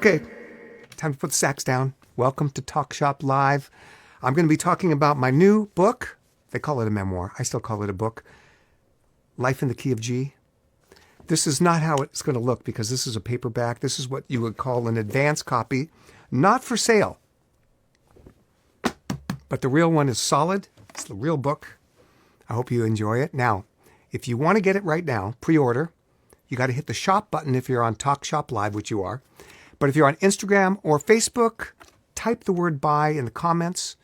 Okay, time to put the sax down. Welcome to Talk Shop Live. I'm going to be talking about my new book. They call it a memoir. I still call it a book. Life in the Key of G. This is not how it's going to look because this is a paperback. This is what you would call an advance copy, not for sale. But the real one is solid. It's the real book. I hope you enjoy it. Now, if you want to get it right now, pre-order, you got to hit the shop button if you're on Talk Shop Live, which you are. But if you're on Instagram or Facebook, type the word buy in the comments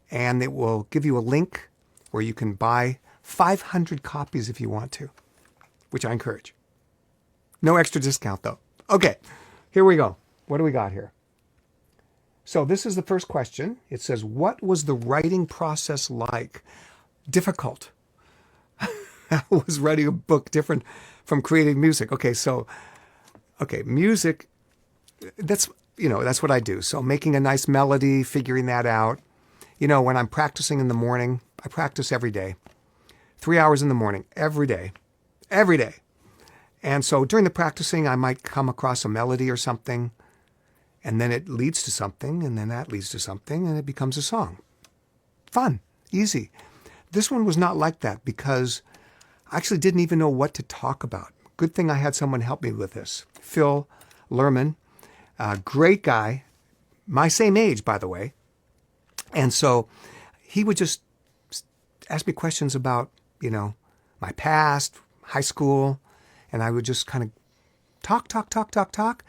and it will give you a link where you can buy 500 copies if you want to, which I encourage. No extra discount though. Okay, here we go. What do we got here? So this is the first question. It says, what was the writing process like? Difficult. How was writing a book different from creating music? Okay, music, that's what I do. So making a nice melody, figuring that out. When I'm practicing in the morning, I practice every day. 3 hours in the morning, every day. And so during the practicing, I might come across a melody or something, and then it leads to something, and then that leads to something, and it becomes a song. Fun, easy. This one was not like that because I actually didn't even know what to talk about. Good thing I had someone help me with this. Phil Lerman, a great guy, my same age, by the way. And so he would just ask me questions about, my past, high school, and I would just kind of talk.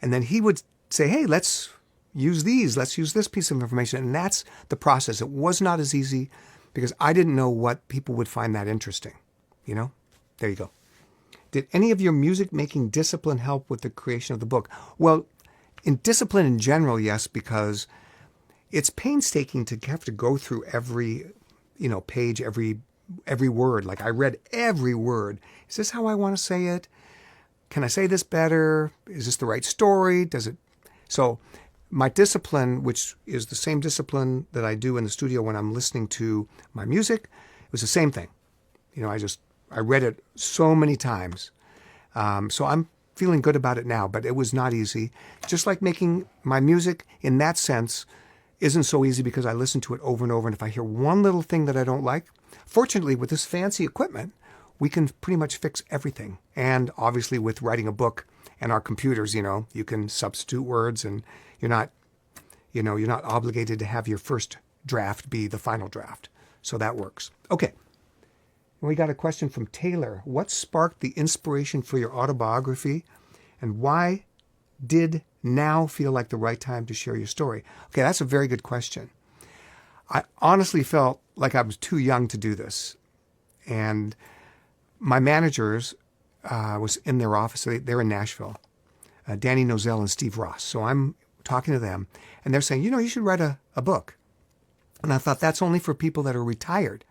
And then he would say, hey, let's use these. Let's use this piece of information. And that's the process. It was not as easy because I didn't know what people would find that interesting. There you go. Did any of your music-making discipline help with the creation of the book? Well, in discipline in general, yes, because it's painstaking to have to go through every, page, every word. Like I read every word. Is this how I want to say it? Can I say this better? Is this the right story? So my discipline, which is the same discipline that I do in the studio when I'm listening to my music, it was the same thing. I read it so many times. So I'm feeling good about it now, but it was not easy. Just like making my music in that sense isn't so easy because I listen to it over and over. And if I hear one little thing that I don't like, fortunately with this fancy equipment, we can pretty much fix everything. And obviously with writing a book and our computers, you can substitute words and you're not obligated to have your first draft be the final draft. So that works. Okay. We got a question from Taylor. What sparked the inspiration for your autobiography and why did now feel like the right time to share your story? Okay, that's a very good question. I honestly felt like I was too young to do this. And my managers was in their office. They're in Nashville. Danny Nozell and Steve Ross. So I'm talking to them and they're saying, you should write a book. And I thought that's only for people that are retired.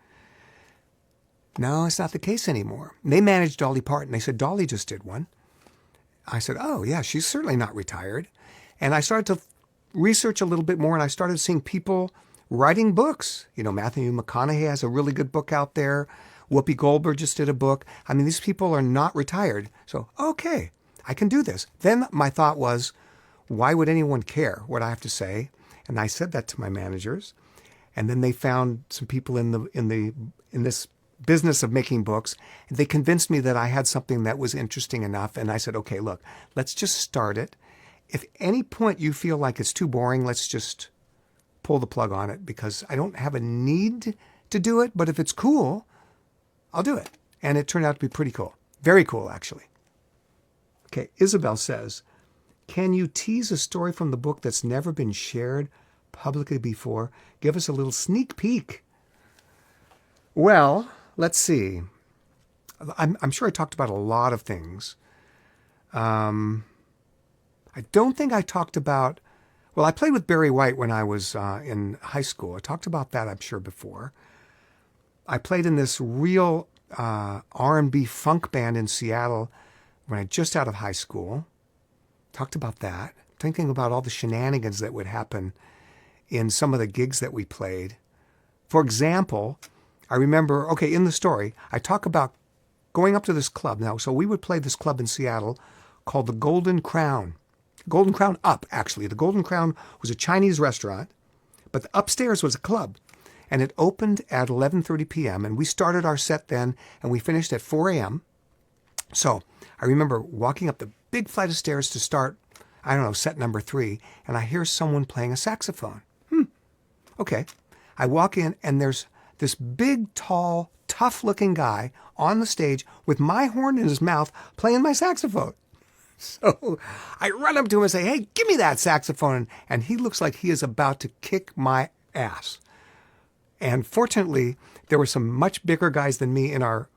No, it's not the case anymore. They managed Dolly Parton. They said, Dolly just did one. I said, oh, yeah, she's certainly not retired. And I started to research a little bit more, and I started seeing people writing books. Matthew McConaughey has a really good book out there. Whoopi Goldberg just did a book. I mean, these people are not retired. So, okay, I can do this. Then my thought was, why would anyone care what I have to say? And I said that to my managers. And then they found some people in this business of making books. And they convinced me that I had something that was interesting enough. And I said, okay, look, let's just start it. If any point you feel like it's too boring, let's just pull the plug on it because I don't have a need to do it. But if it's cool, I'll do it. And it turned out to be pretty cool. Very cool, actually. Okay, Isabel says, can you tease a story from the book that's never been shared publicly before? Give us a little sneak peek. Well, let's see. I'm sure I talked about a lot of things. I don't think I talked about... Well, I played with Barry White when I was in high school. I talked about that, I'm sure, before. I played in this real R&B funk band in Seattle when I just out of high school. Talked about that. Thinking about all the shenanigans that would happen in some of the gigs that we played. For example, I remember, in the story, I talk about going up to this club. Now, so we would play this club in Seattle called the Golden Crown. Golden Crown up, actually. The Golden Crown was a Chinese restaurant, but upstairs was a club. And it opened at 11:30 p.m. and we started our set then, and we finished at 4 a.m. So I remember walking up the big flight of stairs to start, I don't know, set number 3, and I hear someone playing a saxophone. Okay. I walk in, and there's this big, tall, tough-looking guy on the stage with my horn in his mouth playing my saxophone. So I run up to him and say, hey, give me that saxophone. And he looks like he is about to kick my ass. And fortunately, there were some much bigger guys than me in our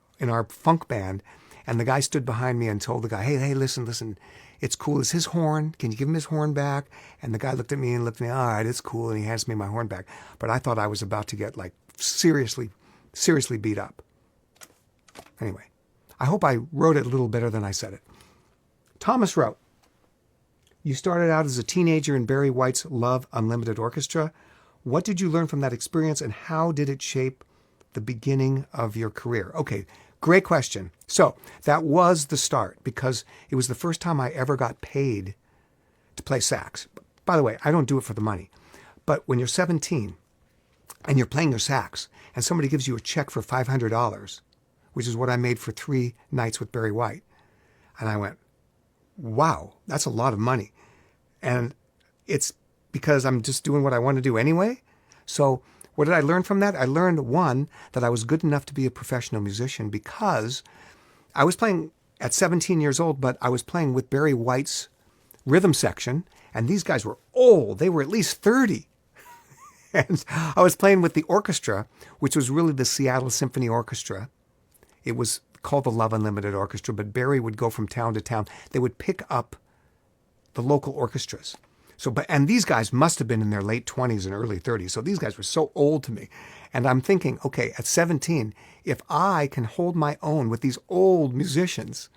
funk band. And the guy stood behind me and told the guy, hey, listen, it's cool. It's his horn. Can you give him his horn back? And the guy looked at me and looked at me, all right, it's cool. And he hands me my horn back. But I thought I was about to get like seriously beat up. Anyway, I hope I wrote it a little better than I said it. Thomas wrote, you started out as a teenager in Barry White's Love Unlimited Orchestra. What did you learn from that experience, and how did it shape the beginning of your career? Okay, great question. So that was the start, because it was the first time I ever got paid to play sax. By the way, I don't do it for the money. But when you're 17 and you're playing your sax and somebody gives you a check for $500, which is what I made for 3 nights with Barry White, and I went, wow, that's a lot of money. And it's because I'm just doing what I want to do anyway. So what did I learn from that? I learned, one, that I was good enough to be a professional musician, because I was playing at 17 years old, but I was playing with Barry White's rhythm section, and these guys were old. They were at least 30. And I was playing with the orchestra, which was really the Seattle Symphony Orchestra. It was called the Love Unlimited Orchestra, but Barry would go from town to town. They would pick up the local orchestras. And these guys must have been in their late 20s and early 30s. So these guys were so old to me. And I'm thinking, okay, at 17, if I can hold my own with these old musicians,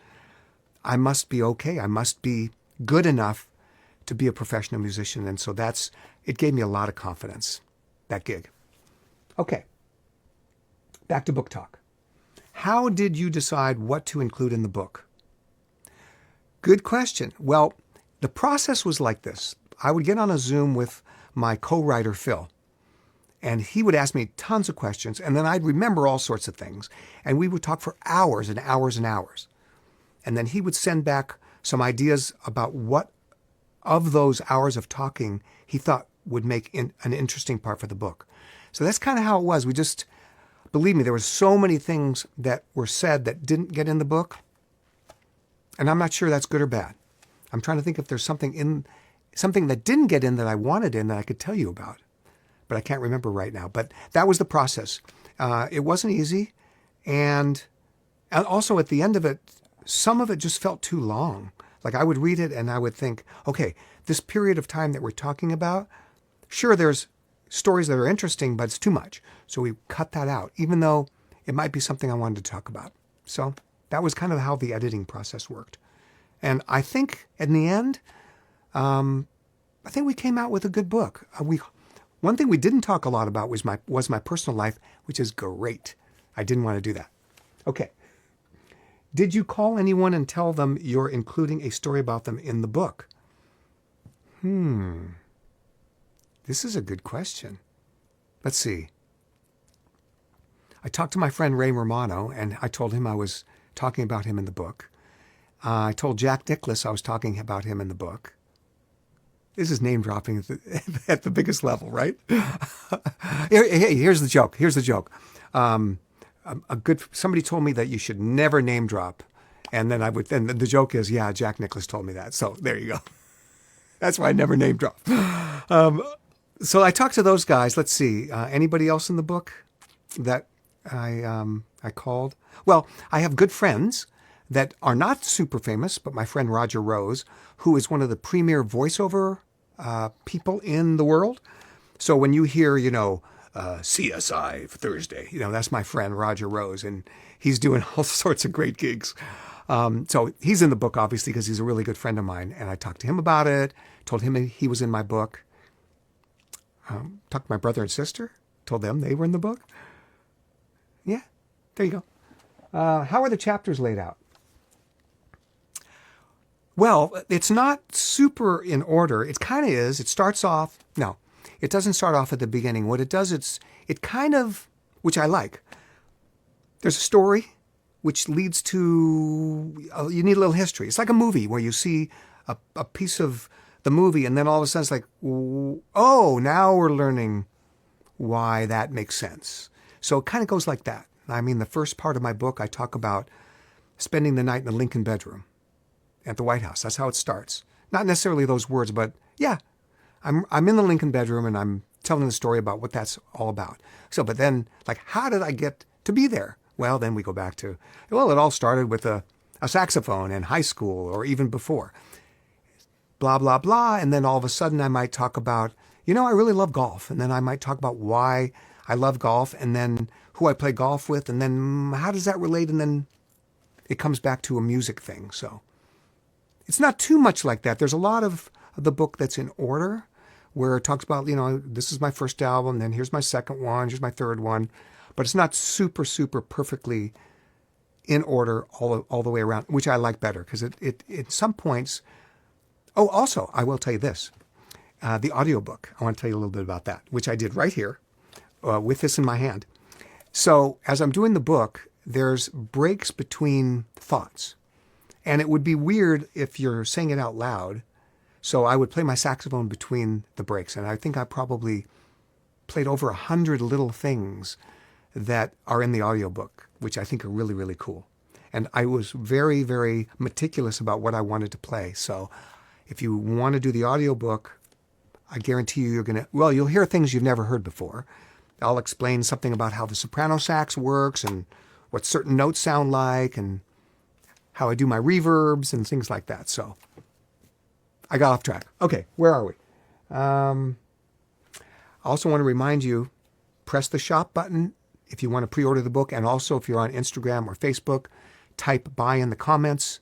I must be okay. I must be good enough to be a professional musician. And so it gave me a lot of confidence, that gig. Okay, back to book talk. How did you decide what to include in the book? Good question. Well, the process was like this. I would get on a Zoom with my co-writer, Phil, and he would ask me tons of questions, and then I'd remember all sorts of things, and we would talk for hours and hours and hours. And then he would send back some ideas about what of those hours of talking he thought would make an interesting part for the book. So that's kind of how it was. Believe me, there were so many things that were said that didn't get in the book, and I'm not sure that's good or bad. I'm trying to think if there's something that didn't get in that I wanted in that I could tell you about, but I can't remember right now. But that was the process. It wasn't easy, and also at the end of it, some of it just felt too long. Like I would read it and I would think, okay, this period of time that we're talking about, sure, there's stories that are interesting, but it's too much. So we cut that out, even though it might be something I wanted to talk about. So that was kind of how the editing process worked. And I think in the end, I think we came out with a good book. One thing we didn't talk a lot about was my personal life, which is great. I didn't want to do that. Okay. Did you call anyone and tell them you're including a story about them in the book? This is a good question. Let's see. I talked to my friend Ray Romano, and I told him I was talking about him in the book. I told Jack Nicklaus I was talking about him in the book. This is name dropping at the biggest level, right? Here's the joke. Somebody told me that you should never name drop, and then the joke is, yeah, Jack Nicklaus told me that. So there you go. That's why I never name drop. So I talked to those guys. Let's see. Anybody else in the book that I called? Well, I have good friends that are not super famous, but my friend Roger Rose, who is one of the premier voiceover people in the world. So when you hear, CSI for Thursday, that's my friend Roger Rose, and he's doing all sorts of great gigs. So he's in the book, obviously, because he's a really good friend of mine. And I talked to him about it, told him he was in my book. Talked to my brother and sister, told them they were in the book. Yeah, there you go. How are the chapters laid out? Well, it's not super in order. It kind of is. It starts off, no, it doesn't start off at the beginning. What it does, it kind of, which I like. There's a story which leads to, you need a little history. It's like a movie where you see a piece of the movie and then all of a sudden it's like, oh, now we're learning why that makes sense. So it kind of goes like that. I mean, the first part of my book, I talk about spending the night in the Lincoln bedroom at the White House. That's how it starts. Not necessarily those words, but yeah, I'm in the Lincoln bedroom and I'm telling the story about what that's all about. So, but then, like, how did I get to be there? Well, then we go back to, well, it all started with a saxophone in high school or even before. Blah, blah, blah. And then all of a sudden I might talk about, I really love golf. And then I might talk about why I love golf and then who I play golf with. And then how does that relate? And then it comes back to a music thing. So it's not too much like that. There's a lot of the book that's in order where it talks about, this is my first album, then here's my second one, here's my third one. But it's not super, super perfectly in order all the way around, which I like better because it at some points. Oh, also, I will tell you this. The audiobook, I want to tell you a little bit about that, which I did right here with this in my hand. So as I'm doing the book, there's breaks between thoughts. And it would be weird if you're saying it out loud. So I would play my saxophone between the breaks. And I think I probably played over 100 little things that are in the audiobook, which I think are really, really cool. And I was very, very meticulous about what I wanted to play. So if you want to do the audiobook, I guarantee you're going to, you'll hear things you've never heard before. I'll explain something about how the soprano sax works and what certain notes sound like and how I do my reverbs and things like that. So I got off track. Okay, where are we? I also want to remind you, press the shop button if you want to pre-order the book. And also if you're on Instagram or Facebook, type buy in the comments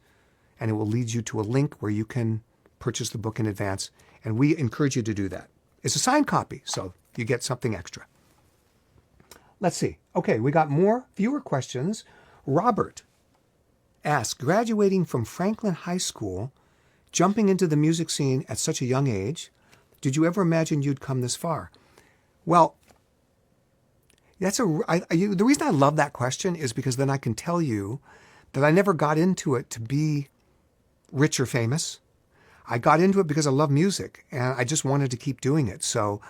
and it will lead you to a link where you can purchase the book in advance. And we encourage you to do that. It's a signed copy, so you get something extra. Let's see. Okay, we got more viewer questions. Robert asks, graduating from Franklin High School, jumping into the music scene at such a young age, did you ever imagine you'd come this far? Well, the reason I love that question is because then I can tell you that I never got into it to be rich or famous. I got into it because I love music and I just wanted to keep doing it. So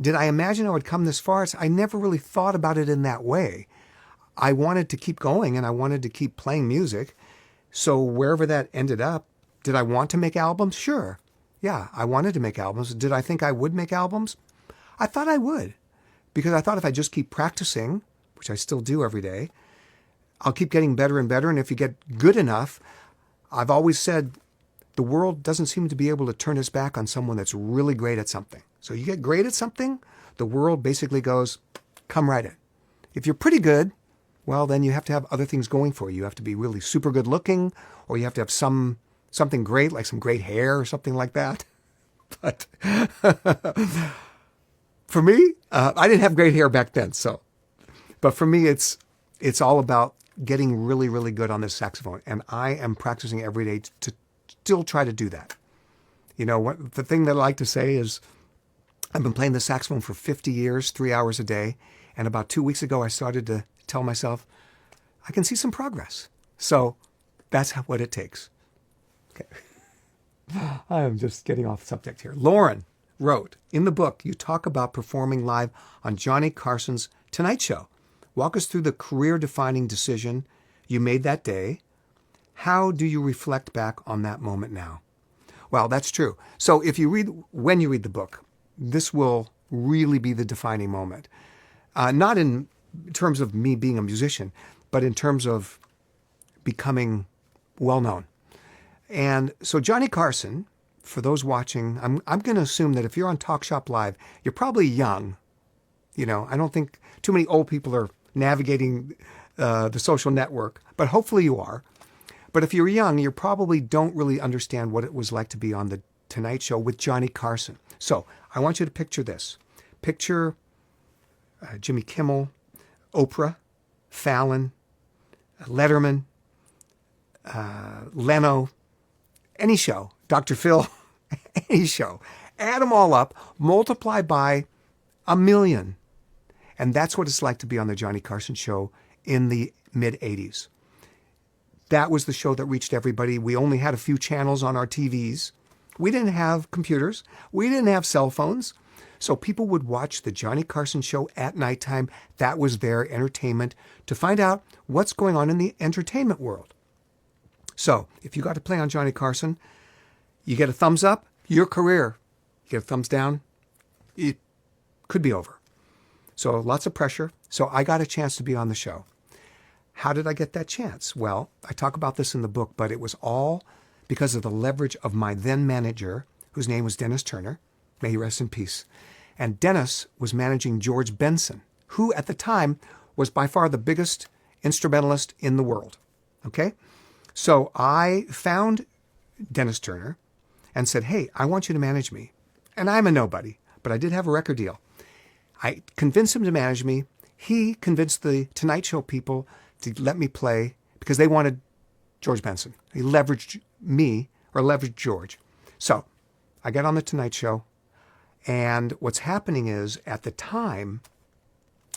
did I imagine I would come this far? I never really thought about it in that way. I wanted to keep going and I wanted to keep playing music. So wherever that ended up, did I want to make albums? Sure. Yeah, I wanted to make albums. Did I think I would make albums? I thought I would, because I thought if I just keep practicing, which I still do every day, I'll keep getting better and better. And if you get good enough, I've always said the world doesn't seem to be able to turn its back on someone that's really great at something. So you get great at something, the world basically goes, come right in. If you're pretty good, well, then you have to have other things going for you. You have to be really super good looking, or you have to have something great, like some great hair or something like that. But for me, I didn't have great hair back then. But for me, it's all about getting really, really good on this saxophone. And I am practicing every day to still try to do that. The thing that I like to say is I've been playing the saxophone for 50 years, 3 hours a day. And about 2 weeks ago, I started to tell myself, I can see some progress. So that's what it takes. Okay. I am just getting off subject here. Lauren wrote, in the book, you talk about performing live on Johnny Carson's Tonight Show. Walk us through the career-defining decision you made that day. How do you reflect back on that moment now? Well, that's true. So when you read the book, this will really be the defining moment. Not in terms of me being a musician, but in terms of becoming well-known. And so Johnny Carson, for those watching, I'm going to assume that if you're on Talk Shop Live, you're probably young. I don't think too many old people are navigating the social network, but hopefully you are. But if you're young, you probably don't really understand what it was like to be on the Tonight Show with Johnny Carson. So I want you to picture this. Picture Jimmy Kimmel, Oprah, Fallon, Letterman, Leno, any show, Dr. Phil, any show, add them all up, multiply by 1 million. And that's what it's like to be on the Johnny Carson show in the mid-'80s. That was the show that reached everybody. We only had a few channels on our TVs. We didn't have computers. We didn't have cell phones. So people would watch the Johnny Carson show at nighttime. That was their entertainment to find out what's going on in the entertainment world. So if you got to play on Johnny Carson, you get a thumbs up, your career. You get a thumbs down, it could be over. So lots of pressure. So I got a chance to be on the show. How did I get that chance? Well, I talk about this in the book, but it was all because of the leverage of my then manager, whose name was Dennis Turner. May he rest in peace. And Dennis was managing George Benson, who at the time was by far the biggest instrumentalist in the world. Okay? So I found Dennis Turner and said, hey, I want you to manage me. And I'm a nobody, but I did have a record deal. I convinced him to manage me. He convinced the Tonight Show people to let me play because they wanted George Benson. He leveraged me or leveraged George. So I got on the Tonight Show. And what's happening is at the time,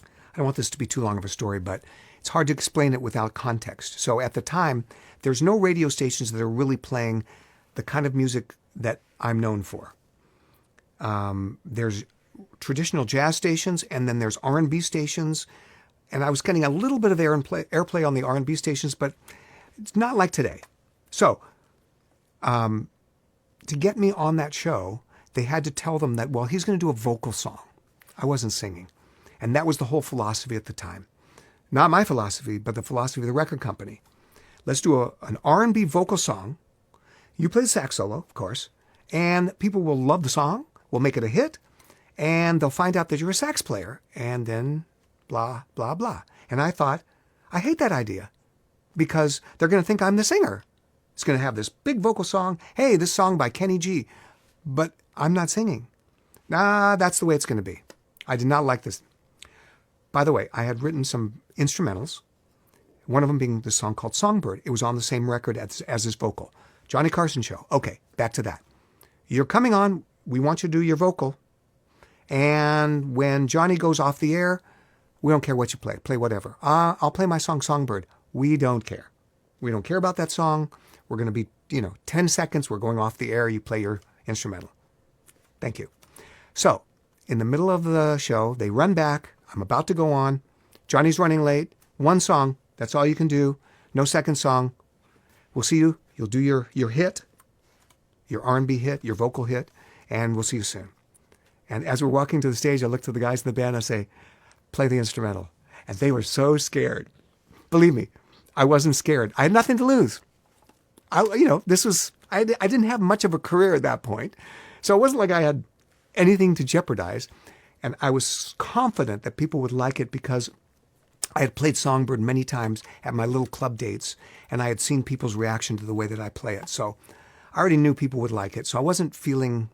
I don't want this to be too long of a story, but it's hard to explain it without context. So at the time, there's no radio stations that are really playing the kind of music that I'm known for. There's traditional jazz stations, and then there's R&B stations. And I was getting a little bit of airplay on the R&B stations, but it's not like today. So to get me on that show, they had to tell them that, well, he's going to do a vocal song. I wasn't singing. And that was the whole philosophy at the time. Not my philosophy, but the philosophy of the record company. Let's do an R&B vocal song. You play the sax solo, of course, and people will love the song, will make it a hit, and they'll find out that you're a sax player, and then blah, blah, blah. And I thought, I hate that idea because they're going to think I'm the singer. It's going to have this big vocal song. Hey, this song by kennyg, but I'm not singing. Nah, that's the way it's going to be. I did not like this. By the way, I had written some instrumentals, one of them being the song called Songbird. It was on the same record as his vocal. Johnny Carson show. Okay, back to that. You're coming on. We want you to do your vocal. And when Johnny goes off the air, we don't care what you play. Play whatever. I'll play my song Songbird. We don't care. We don't care about that song. We're going to be, 10 seconds. We're going off the air. You play your instrumental. Thank you. So, in the middle of the show, they run back. I'm about to go on. Johnny's running late. One song. That's all you can do. No second song. We'll see you. You'll do your hit, your R&B hit, your vocal hit, and we'll see you soon. And as we're walking to the stage, I look to the guys in the band and I say, play the instrumental. And they were so scared. Believe me, I wasn't scared. I had nothing to lose. I didn't have much of a career at that point. So it wasn't like I had anything to jeopardize. And I was confident that people would like it because I had played Songbird many times at my little club dates, and I had seen people's reaction to the way that I play it. So I already knew people would like it. So I wasn't feeling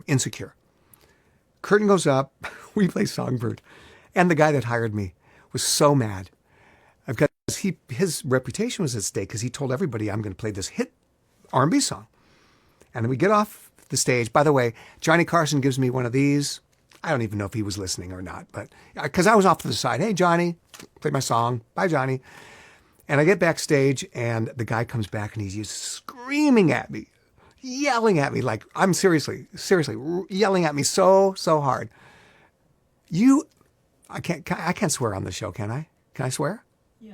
insecure. Curtain goes up. We play Songbird. And the guy that hired me was so mad because his reputation was at stake because he told everybody I'm going to play this hit R&B song. And then we get off the stage. By the way, Johnny Carson gives me one of these. I don't even know if he was listening or not, but because I was off to the side. Hey, Johnny, play my song. Bye, Johnny. And I get backstage, and the guy comes back, and he's just screaming at me, yelling at me like I'm seriously yelling at me so hard. I can't swear on the show, can I? Can I swear? Yeah.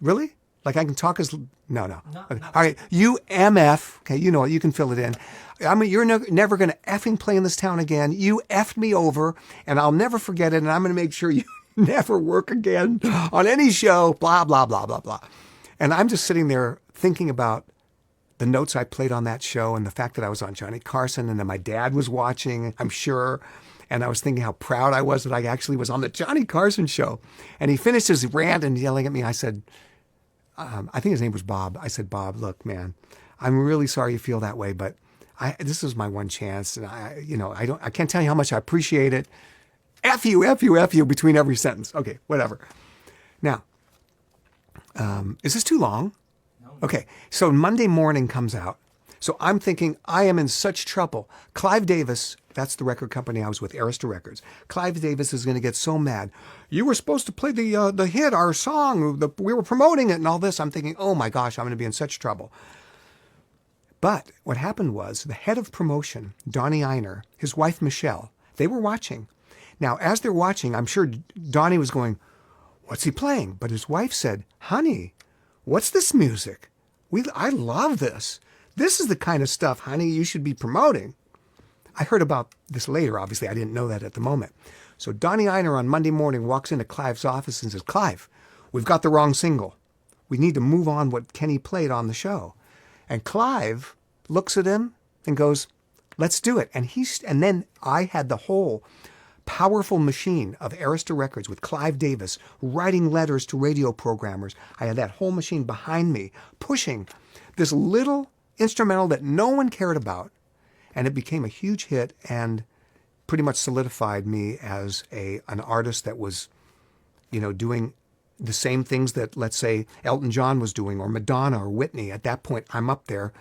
Really? Like I can talk as no. Okay. All right, you MF. Okay, you know it. You can fill it in. You're never going to effing play in this town again. You effed me over, and I'll never forget it. And I'm going to make sure you never work again on any show. Blah blah blah blah blah. And I'm just sitting there thinking about the notes I played on that show and the fact that I was on Johnny Carson and that my dad was watching. I'm sure. And I was thinking how proud I was that I actually was on the Johnny Carson show. And he finished his rant and yelling at me. I said, I think his name was Bob. I said, Bob, look, man, I'm really sorry you feel that way, but this is my one chance. And I can't tell you how much I appreciate it. F you between every sentence. Okay, whatever. Now, is this too long? Okay, so Monday morning comes out. So I'm thinking, I am in such trouble. Clive Davis, that's the record company I was with, Arista Records. Clive Davis is going to get so mad. You were supposed to play the hit, our song. We were promoting it and all this. I'm thinking, oh my gosh, I'm going to be in such trouble. But what happened was the head of promotion, Donnie Einer, his wife Michelle, they were watching. Now, as they're watching, I'm sure Donnie was going, what's he playing? But his wife said, honey, what's this music? I love this. This is the kind of stuff, honey, you should be promoting. I heard about this later, obviously. I didn't know that at the moment. So Donnie Einer on Monday morning walks into Clive's office and says, Clive, we've got the wrong single. We need to move on what Kenny played on the show. And Clive looks at him and goes, let's do it. And then I had the whole powerful machine of Arista Records with Clive Davis writing letters to radio programmers. I had that whole machine behind me pushing this little instrumental that no one cared about. And it became a huge hit and pretty much solidified me as an artist that was, doing the same things that, let's say, Elton John was doing or Madonna or Whitney. At that point, I'm up there.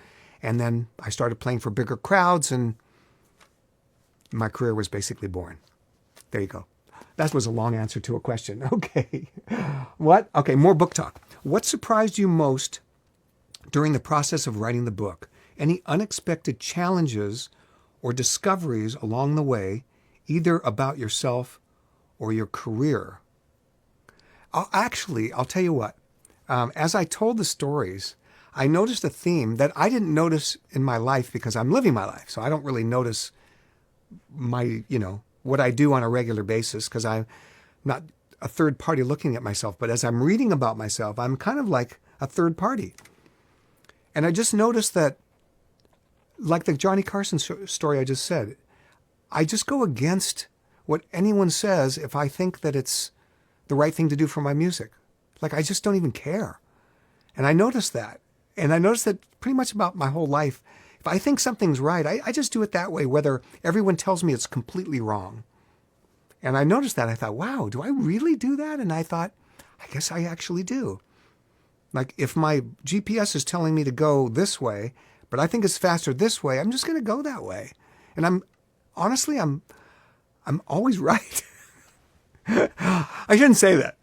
And then I started playing for bigger crowds and my career was basically born. There you go. That was a long answer to a question. Okay. What? Okay, more book talk. What surprised you most during the process of writing the book? Any unexpected challenges or discoveries along the way, either about yourself or your career? I'll tell you what. As I told the stories, I noticed a theme that I didn't notice in my life because I'm living my life. So I don't really notice what I do on a regular basis because I'm not a third party looking at myself. But as I'm reading about myself, I'm kind of like a third party. And I just noticed that, like the Johnny Carson story I just said, I just go against what anyone says if I think that it's the right thing to do for my music. Like, I just don't even care. And I noticed that. And I noticed that pretty much about my whole life. If I think something's right, I just do it that way, whether everyone tells me it's completely wrong. And I noticed that. I thought, wow, do I really do that? And I thought, I guess I actually do. Like, if my GPS is telling me to go this way, but I think it's faster this way, I'm just going to go that way. And I'm always right. I shouldn't say that.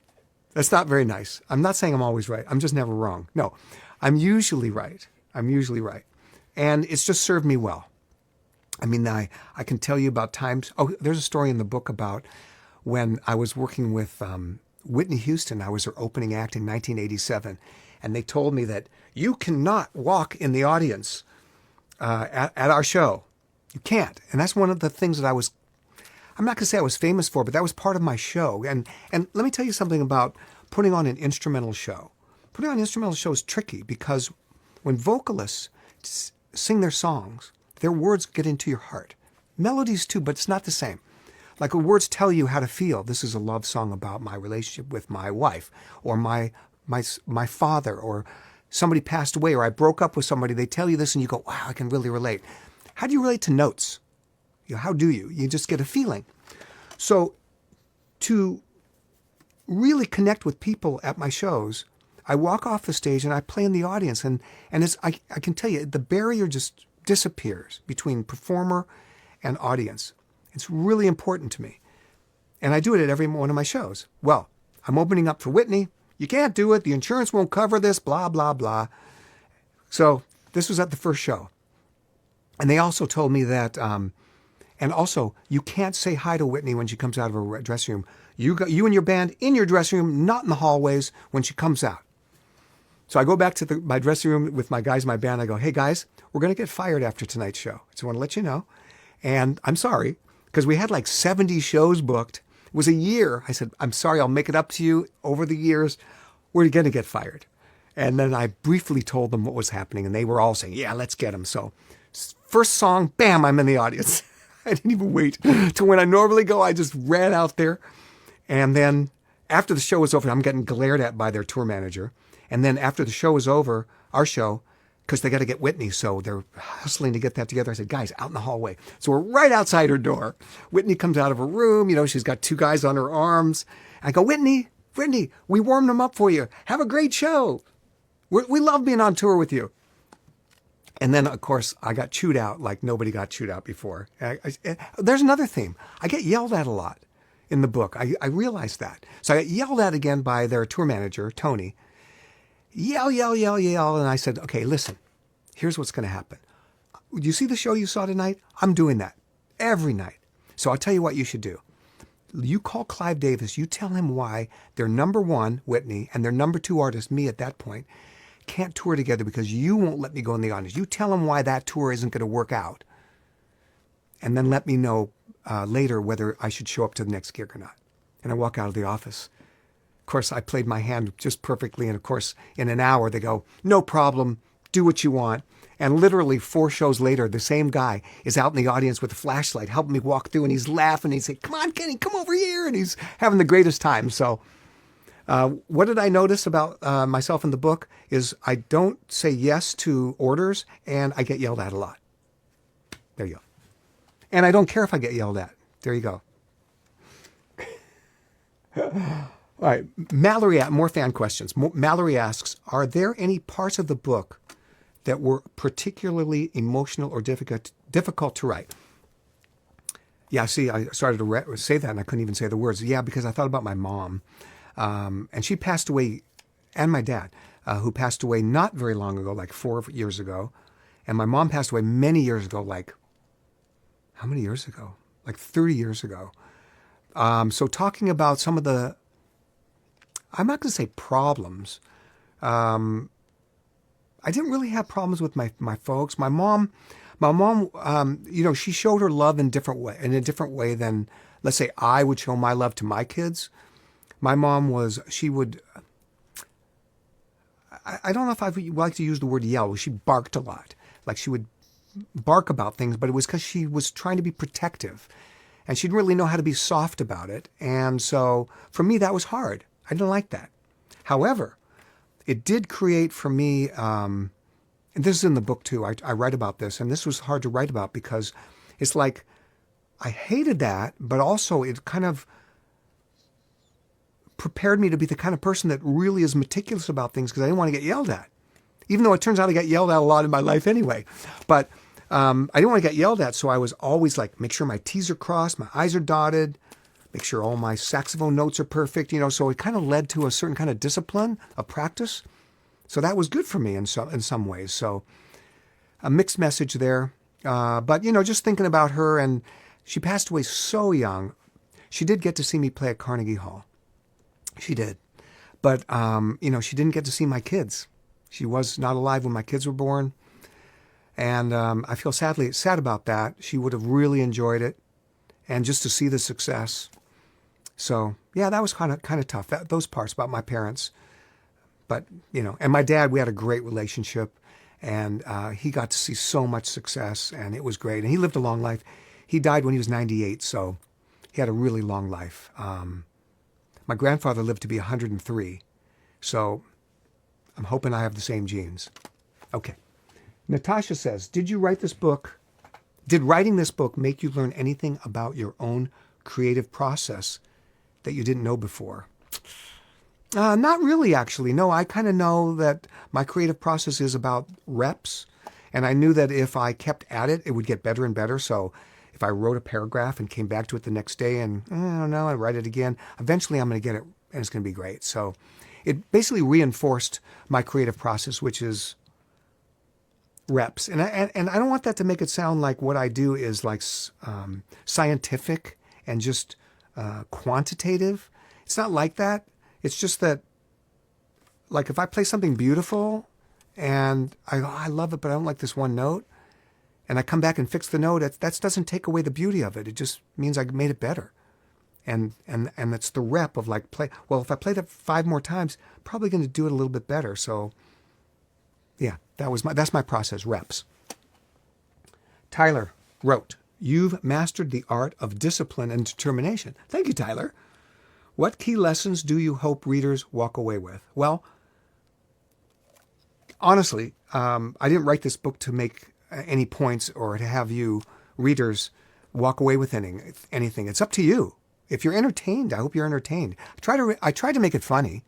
That's not very nice. I'm not saying I'm always right. I'm just never wrong. No, I'm usually right. And it's just served me well. I mean, I can tell you about times. Oh, there's a story in the book about when I was working with Whitney Houston. I was her opening act in 1987. And they told me that you cannot walk in the audience at our show. You can't. And that's one of the things that I'm not going to say I was famous for, but that was part of my show. And let me tell you something about putting on an instrumental show. Putting on an instrumental show is tricky because when vocalists sing their songs, their words get into your heart. Melodies too, but it's not the same. Like when words tell you how to feel. This is a love song about my relationship with my wife or my father, or somebody passed away, or I broke up with somebody. They tell you this and you go, wow, I can really relate. How do you relate to notes? How do you? You just get a feeling. So to really connect with people at my shows, I walk off the stage and I play in the audience, and I can tell you, the barrier just disappears between performer and audience. It's really important to me. And I do it at every one of my shows. Well, I'm opening up for Whitney. You can't do it. The insurance won't cover this, blah, blah, blah. So this was at the first show. And they also told me that, and also, you can't say hi to Whitney when she comes out of her dressing room. You and your band in your dressing room, not in the hallways when she comes out. So I go back to my dressing room with my guys in my band. I go, hey, guys, we're going to get fired after tonight's show. So I want to let you know. And I'm sorry, because we had like 70 shows booked. It was a year. I said, I'm sorry, I'll make it up to you over the years. We're going to get fired. And then I briefly told them what was happening, and they were all saying, yeah, let's get him. So first song, bam, I'm in the audience. I didn't even wait to when I normally go. I just ran out there. And then after the show was over, I'm getting glared at by their tour manager. And then after the show was over, our show, because they got to get Whitney, so they're hustling to get that together. I said, guys, out in the hallway. So we're right outside her door. Whitney comes out of her room. She's got two guys on her arms. I go, Whitney, we warmed them up for you. Have a great show. We love being on tour with you. And then, of course, I got chewed out like nobody got chewed out before. There's another theme. I get yelled at a lot in the book. I realized that. So I got yelled at again by their tour manager, Tony. Yell. And I said, okay, listen, here's what's going to happen. You see the show you saw tonight? I'm doing that every night. So I'll tell you what you should do. You call Clive Davis. You tell him why their number one, Whitney, and their number two artist, me at that point, can't tour together because you won't let me go in the audience. You tell him why that tour isn't going to work out. And then let me know later whether I should show up to the next gig or not. And I walk out of the office. Of course, I played my hand just perfectly. And of course, in an hour, they go, no problem, do what you want. And literally 4 shows later, the same guy is out in the audience with a flashlight helping me walk through. And he's laughing. He's like, come on, Kenny, come over here. And he's having the greatest time. So what did I notice about myself in the book is I don't say yes to orders and I get yelled at a lot. There you go. And I don't care if I get yelled at. There you go. All right. Mallory, more fan questions. Mallory asks, are there any parts of the book that were particularly emotional or difficult to write? Yeah, see, I started to say that and I couldn't even say the words. Yeah, because I thought about my mom. And she passed away, and my dad, who passed away not very long ago, like 4 years ago. And my mom passed away many years ago, like, how many years ago? Like 30 years ago. So talking about some of the, I'm not going to say problems. I didn't really have problems with my folks. My mom, she showed her love in a different way than, let's say, I would show my love to my kids. My mom I don't know if I would like to use the word yell. She barked a lot. Like she would bark about things, but it was because she was trying to be protective. And she didn't really know how to be soft about it. And so for me, that was hard. I didn't like that. However, it did create for me, and this is in the book too, I write about this, and this was hard to write about because it's like I hated that, but also it kind of prepared me to be the kind of person that really is meticulous about things because I didn't want to get yelled at. Even though it turns out I got yelled at a lot in my life anyway. But I didn't want to get yelled at, so I was always like, make sure my T's are crossed, my I's are dotted, make sure all my saxophone notes are perfect, so it kind of led to a certain kind of discipline, a practice. So that was good for me in some ways. So a mixed message there. But, just thinking about her, and she passed away so young. She did get to see me play at Carnegie Hall. She did. But, she didn't get to see my kids. She was not alive when my kids were born. And I feel sad about that. She would have really enjoyed it. And just to see the success. So, yeah, that was kind of tough, those parts about my parents. But, and my dad, we had a great relationship. And he got to see so much success. And it was great. And he lived a long life. He died when he was 98. So he had a really long life. My grandfather lived to be 103. So I'm hoping I have the same genes. Okay. Natasha says, did writing this book make you learn anything about your own creative process that you didn't know before? Not really, actually. No, I kind of know that my creative process is about reps. And I knew that if I kept at it, it would get better and better. So if I wrote a paragraph and came back to it the next day and, I don't know, I write it again, eventually I'm going to get it and it's going to be great. So it basically reinforced my creative process, which is reps. And I don't want that to make it sound like what I do is like scientific and just quantitative. It's not like that. It's just that, like, if I play something beautiful and I love it, but I don't like this one note, and I come back and fix the note, that doesn't take away the beauty of it. It just means I made it better. And it's the rep of like if I play that 5 more times, probably going to do it a little bit better. So yeah, that's my process, reps. Tyler wrote, you've mastered the art of discipline and determination. Thank you, Tyler. What key lessons do you hope readers walk away with? Well, honestly, I didn't write this book to make any points or to have you readers walk away with anything. It's up to you. If you're entertained, I hope you're entertained. I try to make it funny.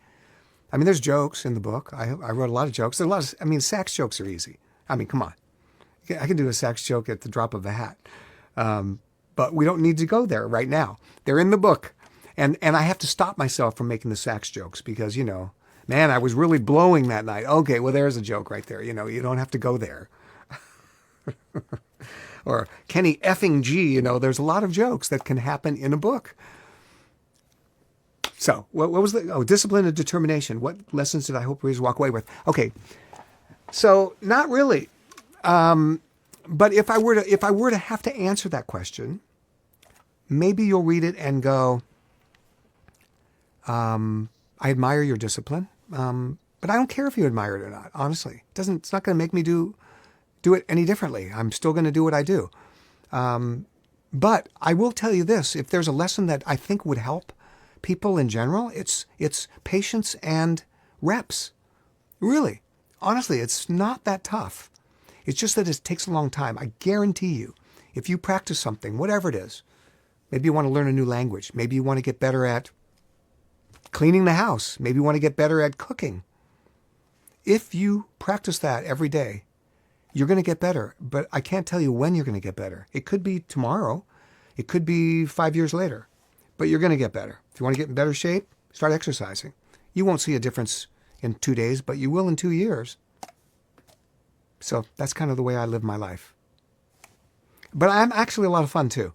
I mean, there's jokes in the book. I wrote a lot of jokes. There's a lot of, I mean, sex jokes are easy. I mean, come on. I can do a sex joke at the drop of a hat. But we don't need to go there right now. They're in the book. And I have to stop myself from making the sex jokes because, man, I was really blowing that night. Okay, well, there's a joke right there. You don't have to go there. Or Kenny effing G, there's a lot of jokes that can happen in a book. So what was discipline and determination. What lessons did I hope readers walk away with? Okay, so not really. But if I were to have to answer that question, maybe you'll read it and go, I admire your discipline, but I don't care if you admire it or not. Honestly, it's not going to make me do it any differently. I'm still going to do what I do. But I will tell you this: if there's a lesson that I think would help people in general, it's patience and reps. Really, honestly, it's not that tough. It's just that it takes a long time. I guarantee you, if you practice something, whatever it is, maybe you want to learn a new language. Maybe you want to get better at cleaning the house. Maybe you want to get better at cooking. If you practice that every day, you're going to get better. But I can't tell you when you're going to get better. It could be tomorrow. It could be 5 years later. But you're going to get better. If you want to get in better shape, start exercising. You won't see a difference in 2 days, but you will in 2 years. So that's kind of the way I live my life. But I'm actually a lot of fun too,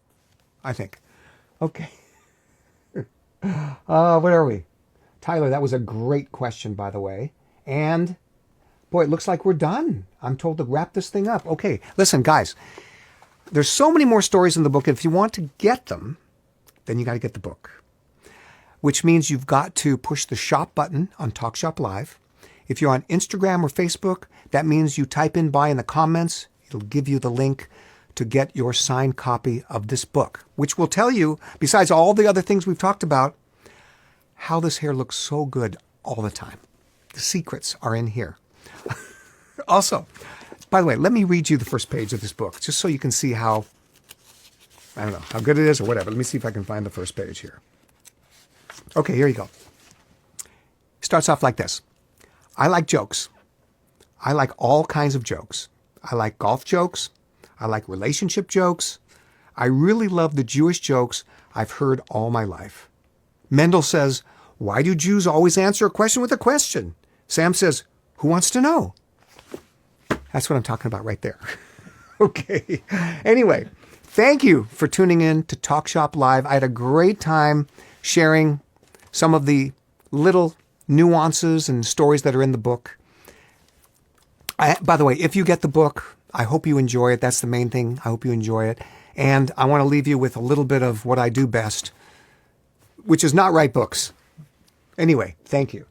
I think. Okay. What are we? Tyler, that was a great question, by the way. And boy, it looks like we're done. I'm told to wrap this thing up. Okay, listen, guys. There's so many more stories in the book. If you want to get them, then you got to get the book. Which means you've got to push the shop button on Talk Shop Live. If you're on Instagram or Facebook, that means you type in "buy" in the comments. It'll give you the link to get your signed copy of this book, which will tell you, besides all the other things we've talked about, how this hair looks so good all the time. The secrets are in here. Also, by the way, let me read you the first page of this book, just so you can see how, I don't know, how good it is or whatever. Let me see if I can find the first page here. Okay, here you go. Starts off like this. I like jokes. I like all kinds of jokes. I like golf jokes. I like relationship jokes. I really love the Jewish jokes I've heard all my life. Mendel says, "Why do Jews always answer a question with a question?" Sam says, "Who wants to know?" That's what I'm talking about right there. Okay. Anyway, thank you for tuning in to Talk Shop Live. I had a great time sharing some of the little nuances and stories that are in the book. By the way, if you get the book, I hope you enjoy it. That's the main thing. I hope you enjoy it. And I want to leave you with a little bit of what I do best, which is not write books. Anyway, thank you.